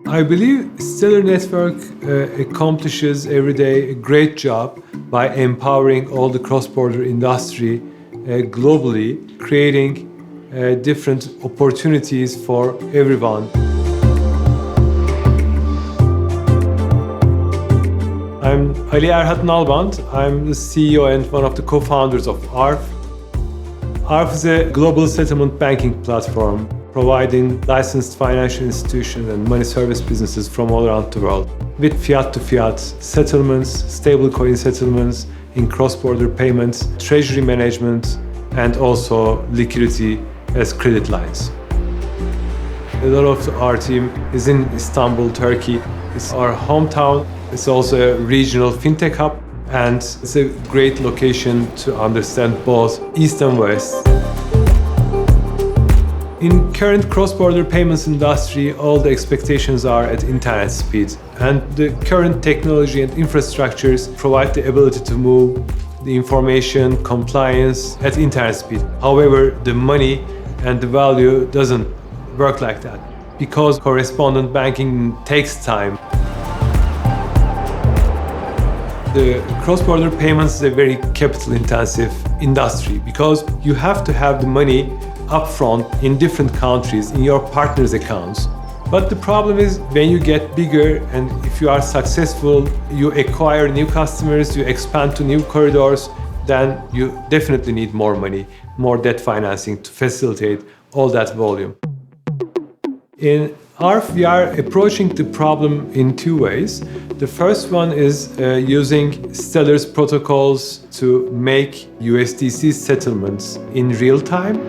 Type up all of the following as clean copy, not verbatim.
I believe Stellar Network accomplishes every day a great job by empowering all the cross-border industry globally, creating different opportunities for everyone. I'm Ali Erhat Nalbant. I'm the CEO and one of the co-founders of ARF. ARF is a global settlement banking platform providing licensed financial institutions and money service businesses from all around the world with fiat-to-fiat settlements, stablecoin settlements, in cross-border payments, treasury management, and also liquidity as credit lines. A lot of our team is in Istanbul, Turkey. It's our hometown. It's also a regional fintech hub, and it's a great location to understand both East and West. In current cross-border payments industry, all the expectations are at internet speed, and the current technology and infrastructures provide the ability to move the information, compliance at internet speed. However, the money and the value doesn't work like that because correspondent banking takes time. The cross-border payments is a very capital-intensive industry because you have to have the money upfront in different countries in your partners' accounts. But the problem is when you get bigger and if you are successful, you acquire new customers, you expand to new corridors, then you definitely need more money, more debt financing to facilitate all that volume. In ARF, we are approaching the problem in two ways. The first one is using Stellar's protocols to make USDC settlements in real time.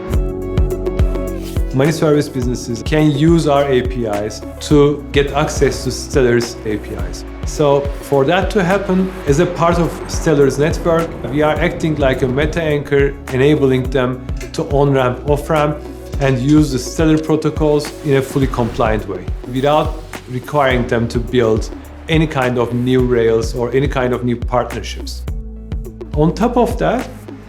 Money service businesses can use our APIs to get access to Stellar's APIs. So for that to happen, as a part of Stellar's network, we are acting like a meta anchor, enabling them to on-ramp, off-ramp, and use the Stellar protocols in a fully compliant way, without requiring them to build any kind of new rails or any kind of new partnerships. On top of that,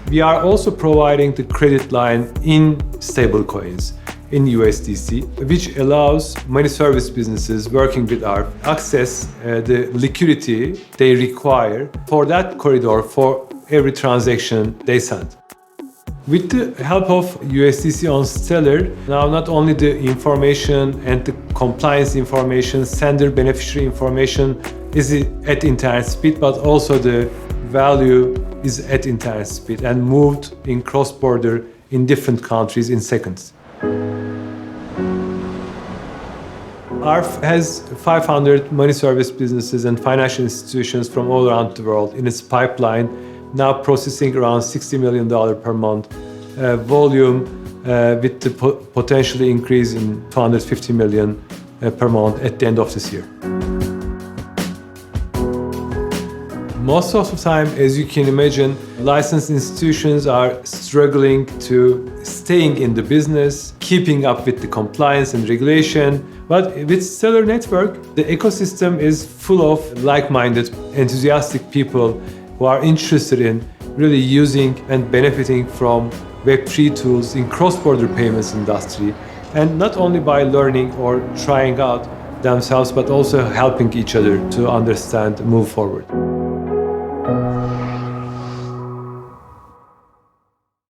we are also providing the credit line in stablecoins, in USDC, which allows money service businesses working with ARF access the liquidity they require for that corridor for every transaction they send. With the help of USDC on Stellar, now not only the information and the compliance information, sender beneficiary information is at internet speed, but also the value is at internet speed and moved in cross-border in different countries in seconds. ARF has 500 money service businesses and financial institutions from all around the world in its pipeline, now processing around $60 million per month volume with the potentially increase in $250 million per month at the end of this year. Most of the time, as you can imagine, licensed institutions are struggling to staying in the business, keeping up with the compliance and regulation. But with Stellar Network, the ecosystem is full of like-minded, enthusiastic people who are interested in really using and benefiting from Web3 tools in cross-border payments industry, and not only by learning or trying out themselves, but also helping each other to understand and move forward.